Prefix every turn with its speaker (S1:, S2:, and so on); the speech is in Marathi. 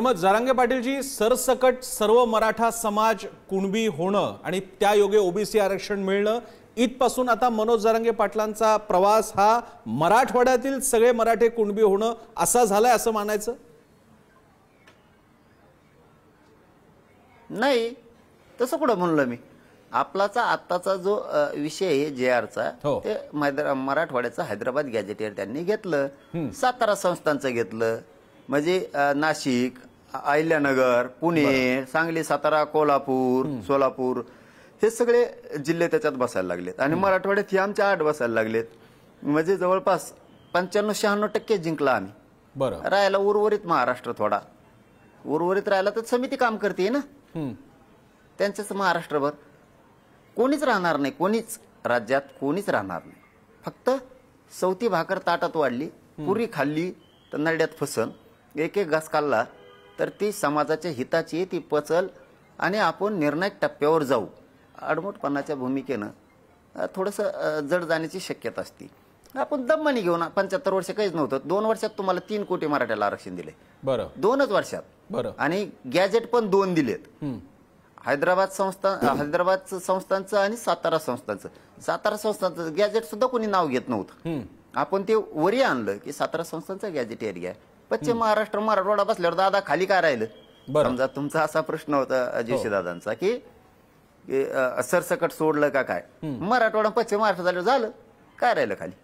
S1: मग जरांगे पाटीलजी, सरसकट सर्व मराठा समाज कुणबी होणं आणि त्या योगे ओबीसी आरक्षण मिळणं, इथपासून आता मनोज जरांगे पाटलांचा प्रवास हा मराठवाड्यातील सगळे मराठे कुणबी होणं असा झालाय असं मानायचं?
S2: नाही, तसं कुठं म्हणलं मी. आपलाचा आत्ताचा जो विषय आहे JRचा, ते मराठवाड्याचा हैदराबाद गॅजेटियर त्यांनी घेतलं, सातारा संस्थांचं घेतलं, म्हणजे नाशिक, अहिल्यानगर, पुणे, सांगली, सातारा, कोल्हापूर, सोलापूर हे सगळे जिल्हे त्याच्यात बसायला लागलेत आणि मराठवाड्यात हे आमच्या 8 बसायला लागलेत. म्हणजे जवळपास 95-96% जिंकला आम्ही.
S1: बरं,
S2: राहायला उर्वरित महाराष्ट्र थोडा उर्वरित राहायला तर समिती काम करते ना, त्यांच्याच महाराष्ट्रभर कोणीच राहणार नाही, कोणीच राज्यात कोणीच राहणार नाही. फक्त सवती भाकर ताटात वाढली, पुरी खाल्ली तर नरड्यात फसन, एक एक घास खाल्ला तर ती समाजाच्या हिताची ती पचल आणि आपण निर्णायक टप्प्यावर जाऊ. आडमुठपणाच्या भूमिकेनं थोडंसं जड जाण्याची शक्यता असते. आपण दममानी घेऊन 75 वर्ष काहीच नव्हतं, 2 वर्षात तुम्हाला 3 कोटी मराठ्याला आरक्षण दिले.
S1: बरं,
S2: 2च वर्षात.
S1: बरं,
S2: आणि गॅजेट पण 2 दिलेत, हैदराबाद संस्थांचं आणि सातारा संस्थांचं गॅजेट सुद्धा कोणी नाव घेत नव्हतं. आपण ते वरी आणलं की सातारा संस्थांचं गॅजेटियर घ्या. पश्चिम महाराष्ट्र मराठवाडा बसल्यावर दादा खाली काय राहिलं? समजा तुमचा असा प्रश्न होता जोशी दादांचा की सरसकट सोडलं का काय, मराठवाडा पश्चिम महाराष्ट्र झालं काय राहिलं खाली?